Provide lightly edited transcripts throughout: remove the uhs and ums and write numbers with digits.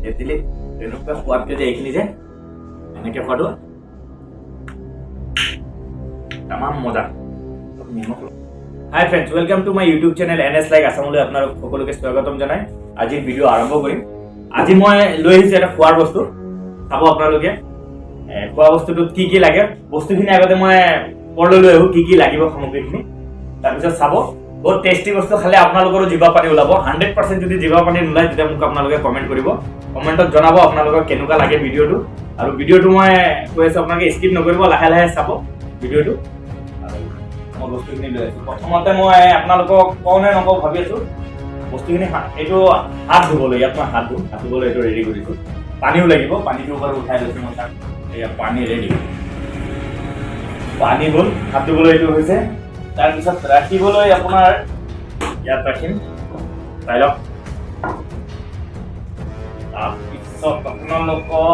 তেতেলী এনেকুৱা সোৱাদকে যে এইখিনি যে এনেকে খোৱাটো তামাম মজা। Hi friends, welcome to my YouTube channel NS like আছামলৈ আপোনালোক সকলোকে স্বাগতম জনাই আজিৰ ভিডিঅ' আৰম্ভ কৰিম। আজি মই লৈ আহিছোঁ এটা খোৱাৰ বস্তু, চাব আপোনালোকে খোৱা বস্তুটোত কি কি লাগে। বস্তুখিনি আগতে মই পঢ়লৈ লৈ আহোঁ, কি কি লাগিব সামগ্ৰীখিনি, তাৰপিছত চাব। বহুত টেষ্টি বস্তু খালে আপোনালোকৰো জিভা পানী ওলাব। 100% যদি জিভা পানী নোলায় তেতিয়া মোক আপোনালোকে কমেণ্ট কৰিব, কমেণ্টত জনাব আপোনালোকক কেনেকুৱা লাগে ভিডিঅ'টো। আৰু ভিডিঅ'টো মই কৈ আছোঁ আপোনালোকে স্কিপ নকৰিব, লাহে লাহে চাব ভিডিঅ'টো। মই বস্তুখিনি লৈ আছোঁ। প্ৰথমতে মই আপোনালোকক কওঁ নে নকওঁ ভাবি আছোঁ। বস্তুখিনি এইটো হাত ধুবলৈ, ইয়াত মই হাত ধুবলৈ এইটো ৰেডি কৰিছোঁ। পানীও লাগিব, পানীটোৰ পৰা উঠাই লৈছোঁ মই তাক। এয়া পানী ৰেডি, পানী হ'ল। হাত ধুবলৈ এইটো হৈছে। তাৰপিছত ৰাখিবলৈ আপোনাৰ ইয়াত ৰাখিম, চাই লওক। তাৰপিছত আপোনালোকৰ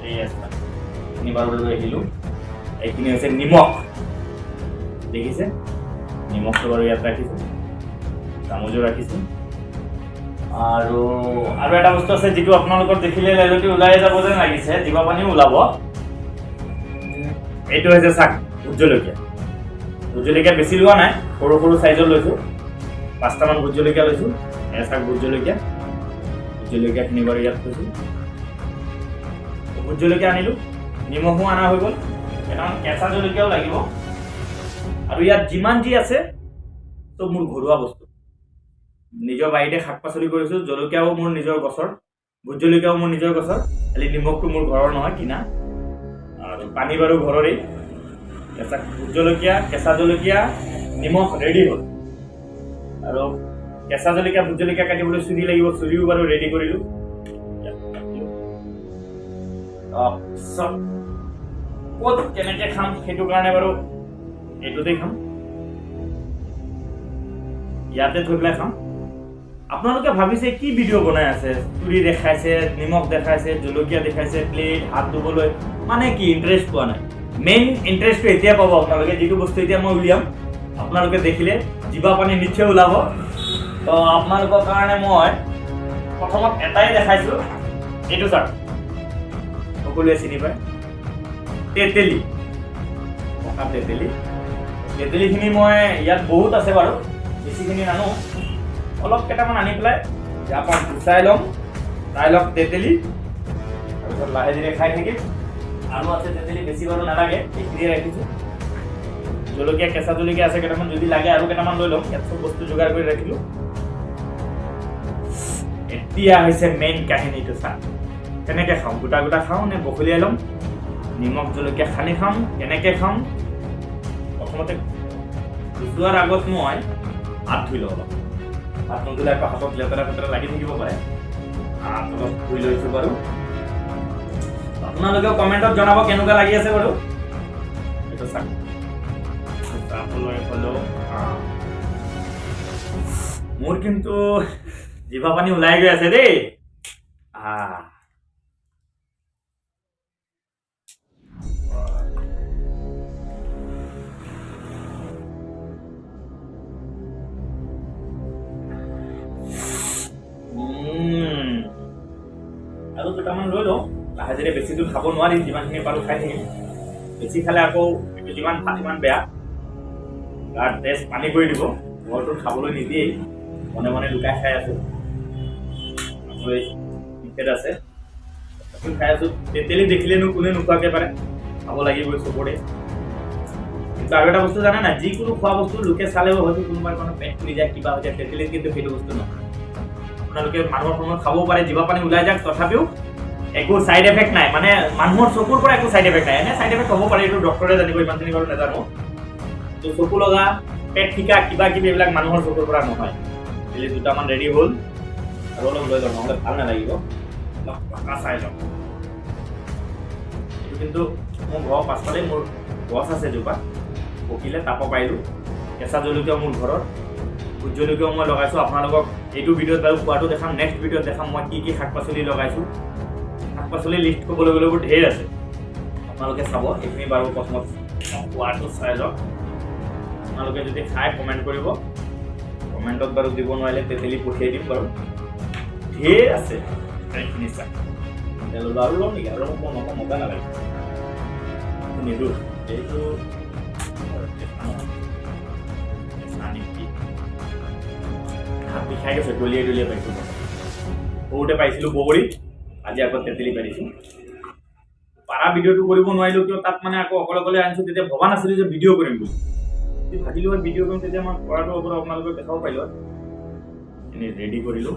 এইখিনি বাৰু লৈ আহিলোঁ। এইখিনি হৈছে নিমখ, দেখিছে নিমখটো বাৰু ইয়াত ৰাখিছোঁ, চামুচো ৰাখিছোঁ। আৰু এটা বস্তু আছে যিটো আপোনালোকৰ দেখিলে লেজতি ওলাই যাব যেন লাগিছে, জিভা পানীও ওলাব। এইটো হৈছে চাক ভোট জলকীয়া। ভোট জলকীয়া বেছি লোৱা নাই, সৰু সৰু চাইজৰ লৈছোঁ। 5টামান ভোট জলকীয়া লৈছোঁ। চাক ভোট জলকীয়া, ভোট জলকীয়াখিনি বাৰু ইয়াত থৈছোঁ। ভোট জলকীয়া আনিলোঁ, নিমখো অনা হৈ গ'ল। কেইটামান কেঁচা জলকীয়াও লাগিব। আৰু ইয়াত যিমান যি আছে চব মোৰ ঘৰুৱা বস্তু, নিজৰ বাৰীতে শাক পাচলি কৰিছোঁ। জলকীয়াও মোৰ নিজৰ গছৰ, ভোট জলকীয়াও মোৰ নিজৰ গছৰ, খালি নিমখটো মোৰ ঘৰৰ নহয়, কিনা। আৰু পানী বাৰু ঘৰৰেই। কেঁচা ভোট জলকীয়া, কেঁচা জলকীয়া, নিমখ ৰেডি হ'ল। আৰু কেঁচা জলকীয়া, ভোট জলকীয়া কাটিবলৈ চুৰি লাগিব, চুৰিও বাৰু ৰেডি কৰিলোঁ। ক'ত কেনেকৈ খাম সেইটো কাৰণে বাৰু এইটোতেই খাম, ইয়াতে থৈ পেলাই খাম। আপোনালোকে ভাবিছে কি ভিডিঅ' বনাই আছে, চুৰি দেখাইছে, নিমখ দেখাইছে, জলকীয়া দেখাইছে, প্লেট, হাত ধুবলৈ, মানে কি ইণ্টাৰেষ্ট পোৱা নাই। মেইন ইণ্টাৰেষ্টটো এতিয়া পাব আপোনালোকে, যিটো বস্তু এতিয়া মই উলিয়াম। আপোনালোকে দেখিলে জিভা পানী নিশ্চয় ওলাব। তো আপোনালোকৰ কাৰণে মই প্ৰথমত এটাই দেখাইছোঁ, এইটো চাওক, সকলোৱে চিনি পায়, তেতেলী, পকা তেতেলী। তেতেলীখিনি মই ইয়াত বহুত আছে বাৰু, বেছিখিনি নানো, অলপ কেইটামান আনি পেলাই ইয়াৰ পৰা গুচাই ল'ম। চাই লওক তেতেলী, তাৰপিছত লাহে ধীৰে খাই থাকিম। আৰু আছে তেতেলী, বেছি বাৰু নালাগে, এইখিনিয়ে ৰাখিছোঁ। জলকীয়া, কেঁচা জলকীয়া আছে কেইটামান, যদি লাগে আৰু কেইটামান লৈ ল'ম। ইয়াত চব বস্তু যোগাৰ কৰি ৰাখিলোঁ। এতিয়া হৈছে মেইন কাহিনীটো। চাওক কেনেকৈ খাওঁ, গোটা গোটা খাওঁ নে বখলিয়াই ল'ম, নিমখ জলকীয়া সানি খাম, কেনেকৈ খাম। প্ৰথমতে গুচোৱাৰ আগত মই হাত ধুই লওঁ অলপ। হাত নুধুলে আকৌ হাতত লেতেৰা পেতেৰা লাগি থাকিব পাৰে। হাত অলপ ধুই লৈছোঁ বাৰু। আপোনালোকেও কমেণ্টত জনাব কেনেকুৱা লাগি আছে বাৰু। এইটো চাওক, মোৰ কিন্তু জিভা পানী ওলাই গৈ আছে দেই। আৰু দুটামান লৈ লওঁ, লাহে ধীৰে। বেছিটো খাব নোৱাৰিম, যিমানখিনি পাৰোঁ খাই থাকিম। বেছি খালে আকৌ এইটো যিমান ভাত সিমান বেয়া, তাৰ তেজ পানী কৰি দিব। ঘৰটোত খাবলৈ নিদিয়েই, মনে মনে লুকাই খাই আছোঁ। নিষেধ আছে, খাই আছোঁ। তেতেলী দেখিলেনো কোনে নোখোৱাকৈ পাৰে, খাব লাগিবই চবৰে। কিন্তু আৰু এটা বস্তু জানে নাই, যিকোনো খোৱা বস্তু লোকে চালেও হয়তো কোনোবাৰ কোনো পেট ফুলি যায়, কিবা হৈ যায়। তেতেলীত কিন্তু সেইটো বস্তু নহয়। আপোনালোকে মানুহৰ সময়ত খাবও পাৰে, জিভা পানী ওলাই যাওক, তথাপিও একো ছাইড এফেক্ট নাই। মানে মানুহৰ চকুৰ পৰা একো ছাইড এফেক্ট নাই। এনে ছাইড এফেক্ট হ'ব পাৰে, এইটো ডক্টৰে জানিব, ইমানখিনি বাৰু নাজানো। তো চকু লগা, পেট ঠিকা, কিবা কিবি এইবিলাক মানুহৰ চকুৰ পৰা নহয়। তেতেলী দুটামান ৰেডি হ'ল, আৰু অলপ লৈ যাওঁ, নহ'লে ভাল নালাগিব। অলপ পকা চাই লওঁ। এইটো কিন্তু মোৰ ঘৰৰ পাছফালে মোৰ গছ আছে এজোপা, পকিলে তাপ পাৰিলোঁ। কেঁচা জলকীয়া মোৰ ঘৰৰ, ভোট জলকীয়াও মই লগাইছোঁ। আপোনালোকক এইটো ভিডিঅ'ত বাৰু খোৱাটো দেখাম, নেক্সট ভিডিঅ'ত দেখাম মই কি কি শাক পাচলি লগাইছোঁ। শাক পাচলি লিষ্ট ক'বলৈ গ'লে বহুত ঢেৰ আছে, আপোনালোকে চাব। এইখিনি বাৰু প্ৰথমত খোৱাটো চাই লওক। আপোনালোকে যদি খাই কমেণ্ট কৰিব, কমেণ্টত বাৰু দিব নোৱাৰিলে তেতেলী পঠিয়াই দিম বাৰু। ঢেৰ আছে এইখিনি চাই ল'লো আৰু ল'ম নেকি আৰু মই নকওঁ মজা নালাগে নিদো এইটো হাত বিষাই গৈছে দলিয়াই দলিয়াই পাইছোঁ সৰুতে পাইছিলোঁ বগৰীত আজি আকৌ তেতেলী পাৰিছোঁ পাৰা ভিডিঅ'টো কৰিব নোৱাৰিলোঁ কিয় তাত মানে আকৌ অকলে অকলে আনিছোঁ তেতিয়া ভবা নাছিলোঁ যে ভিডিঅ' কৰিম বুলি যদি ভাবিলোঁ হয় ভিডিঅ' কৰিম তেতিয়া মই কৰাটো ওপৰত আপোনালোকে দেখাব পাৰিলোঁ এনেই ৰেডি কৰিলোঁ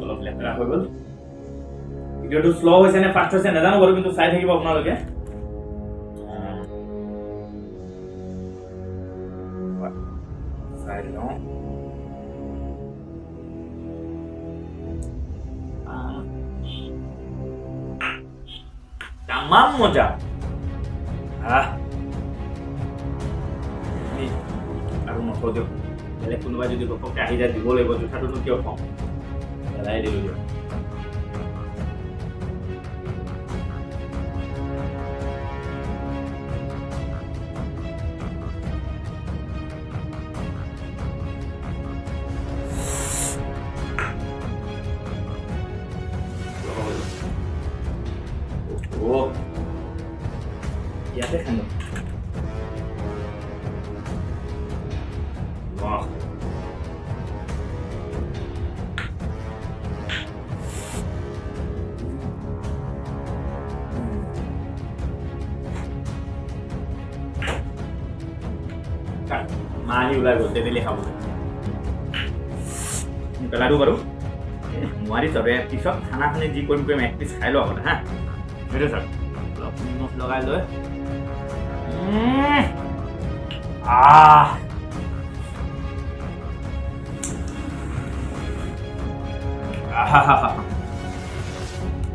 অলপ লেতেৰা হৈ গ'ল ভিডিঅ'টো শ্ল' হৈছে নে ফাষ্ট হৈছে নাজানো বাৰু কিন্তু চাই থাকিব আপোনালোকে চাই লওঁ তামাম মজা আৰু নথওঁ দিয়ক বেলেগ কোনোবাই যদি ঘপককৈ আহি যায় দিব লাগিব জোঠাটোতো কিয় কওঁ পেলাই দিলোঁ দিয়ক ইয়াতে খালো মা আহি ওলাই গ'ল তেতেলী খাবলৈ পেলাই দিওঁ বাৰু নোৱাৰি চবে পিছত খানা খানি যি কৰিম এক পিচ খাই লওঁ আগতে হা সেইটো চাওক অলপ নিমখ লগাই লৈ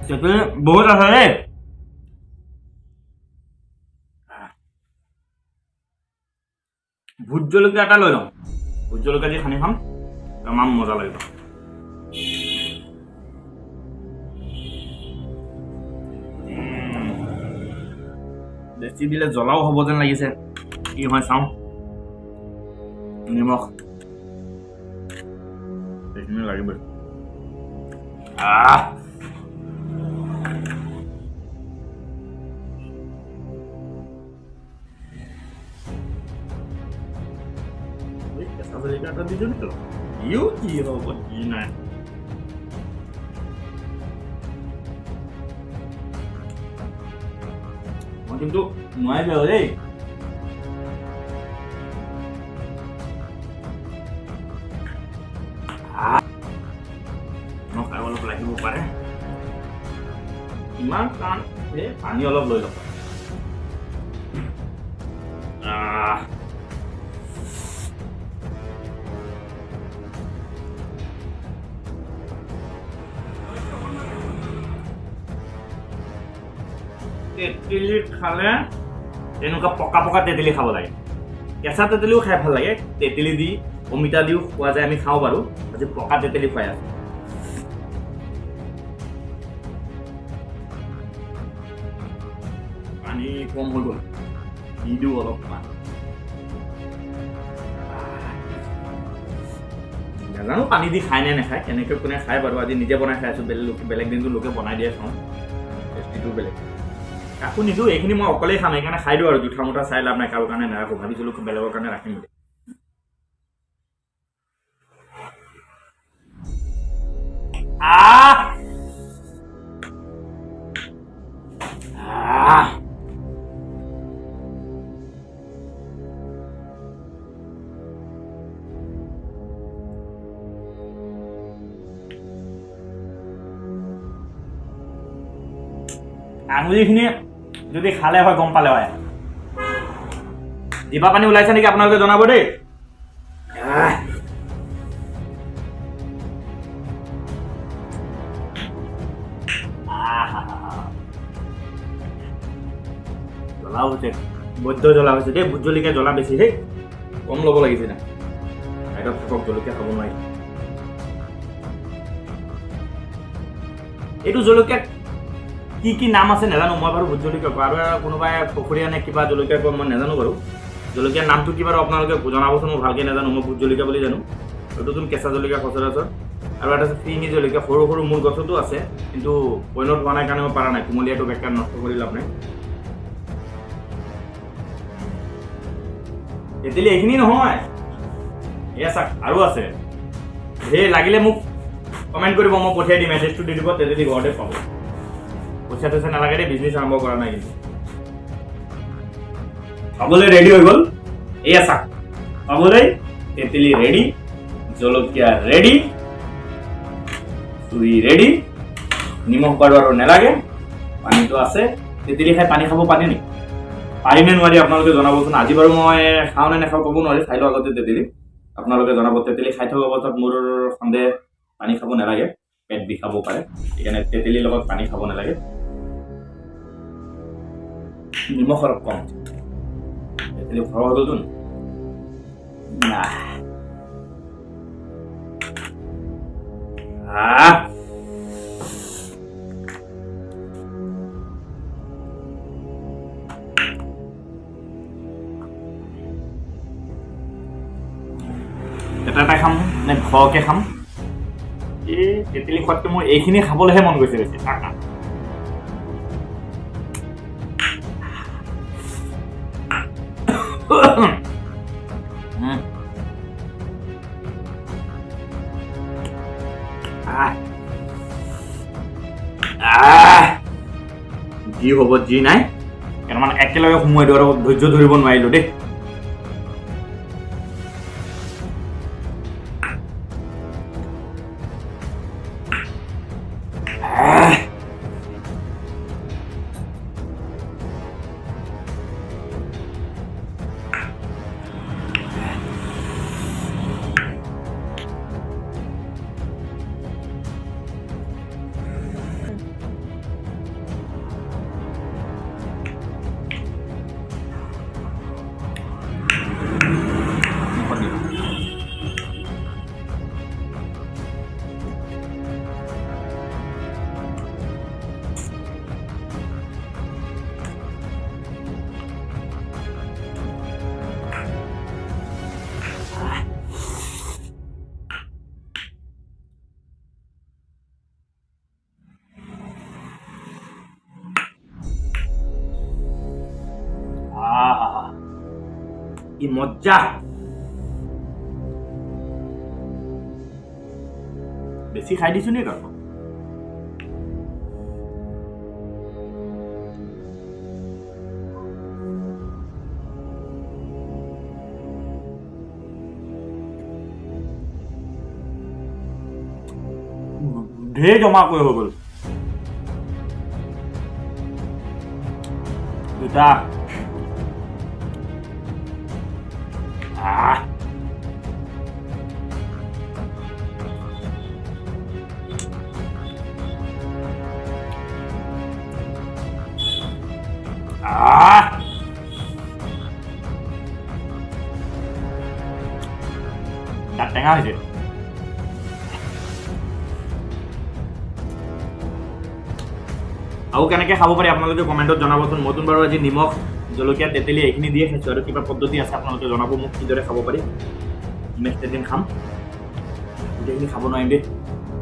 তেতেলী বহুত আছে দেই ভোট জলকীয়া এটা লৈ লওঁ ভোট জলকীয়া দি সানি খাম তামাম মজা লাগিব বেছি দিলে জ্বলাও হ'ব যেন লাগিছে কি হয় চাওঁ নিমখ এইখিনি লাগিবই কেঁচা জলকীয়া এটা দি দিওঁ নেকি ইও কি হ'ব কি নাই মই কিন্তু নোৱাৰিলোঁ আৰু দেই মই খাই অলপ লাগিব পাৰে ইমান টান পানী অলপ লৈ লওঁ তেতেলী খালে এনেকুৱা পকা পকা তেতেলী খাব লাগে কেঁচা তেতেলীও খাই ভাল লাগে তেতেলী দি অমিতা দিও খোৱা যায় আমি খাওঁ বাৰু আজি পকা তেতেলী খুৱাই আছো পানী কম হৈ গ'ল দি দিওঁ অলপমান নাজানো পানী দি খায় নে নাখায় কেনেকৈ কোনে খায় বাৰু আজি নিজে বনাই খাই আছো বেলেগ দিনটো লোকে বনাই দিয়ে খাওঁ টেষ্টিটো বেলেগ কাকো নিদিওঁ এইখিনি মই অকলেই খাম সেইকাৰণে খাই দিওঁ আৰু জোঠা মোঠা চাই লাভ নাই কাৰো কাৰণে নাৰাখোঁ ভাবিছিলোঁ বেলেগৰ কাৰণে ৰাখিম বুলি আঙুলিখিনি যদি খালে হয় গম পালে হয় জিভা পানী ওলাইছে নেকি আপোনালোকে জনাব দেই জ্বলাও হৈছে বৈদ্য জ্বলা হৈছে দেই ভোট জলকীয়া জ্বলা বেছি দেই কম ল'ব লাগিছে না চাইডত থাকক জলকীয়া খাব নোৱাৰি এইটো জলকীয়া কি কি নাম আছে নাজানো মই বাৰু ভোট জলকীয়া আৰু কোনোবাই পুখুৰীয়া নে কিবা জলকীয়া কয় মই নাজানো বাৰু জলকীয়াৰ নামটো কি বাৰু আপোনালোকে জনাবচোন মই ভালকৈ নাজানো মই ভোট জলকীয়া বুলি জানো নতুন কেঁচা জলকীয়া সচৰাচৰ আৰু এটা আছে ফিৰিঙি জলকীয়া সৰু সৰু মূল গছতো আছে কিন্তু পইনত হোৱা নাই কাৰণে মই পৰা নাই কুমলীয়াটো বেকাৰ নষ্ট কৰি লাভ নাই তেতেলী এইখিনি নহয় এয়া চাওক আৰু আছে হে লাগিলে মোক কমেণ্ট কৰিব মই পঠিয়াই দিম এড্ৰেছটো দি দিব তেতেলী ঘৰতে পাব পইচা থৈছে নালাগে দেই বিজনেছ আৰম্ভ কৰা নাই কিন্তু খাবলৈ ৰেডি হৈ গ'ল এয়া চাওক খাবলৈ তেতেলী ৰেডি জলকীয়া ৰেডি চুৰি ৰেডি নিমখ বাৰু আৰু নেলাগে পানীটো আছে তেতেলী খাই পানী খাব পানী নেকি পাৰি নে নোৱাৰি আপোনালোকে জনাবচোন আজি বাৰু মই খাওঁ নে নাখাওঁ ক'ব নোৱাৰি খাই লওঁ আগতে তেতেলী আপোনালোকে জনাব তেতেলী খাই থকা অৱস্থাত মোৰ সন্দেহ পানী খাব নালাগে পেট বিষাব পাৰে সেইকাৰণে তেতেলীৰ লগত পানী খাব নালাগে নিমখ অলপ কম তেতেলী ঘৰৰ হৈ গ'লতো এটা খাম নে ঘৰকে খাম এই তেতেলী খোৱাতকৈ মোৰ এইখিনি খাবলৈহে মন গৈছে বেছি যি হ'ব যি নাই কেইটামান একেলগে সোমোৱাই দিওঁ আৰু ধৈৰ্য ধৰিব নোৱাৰিলো দেই কি মজ্জা বেছি খাই দিছো নি তই ঢেৰ জমা কৰি হৈ গ'ল দুটা দাঁত টেঙা হৈছে আৰু কেনেকৈ খাব পাৰি আপোনালোকে কমেণ্টত জনাবচোন মইতো বাৰু আজি নিমখ জলকীয়া তেতেলী এইখিনি দিয়ে খাইছোঁ আৰু কিবা পদ্ধতি আছে আপোনালোকে জনাব মোক কিদৰে খাব পাৰি নেক্সট এদিন খাম গোটেইখিনি খাব নোৱাৰিম দেই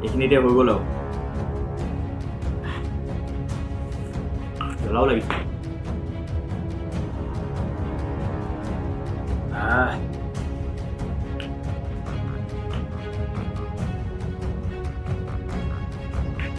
এইখিনিতে হৈ গ'ল আৰু জ্বলাও লাগিছে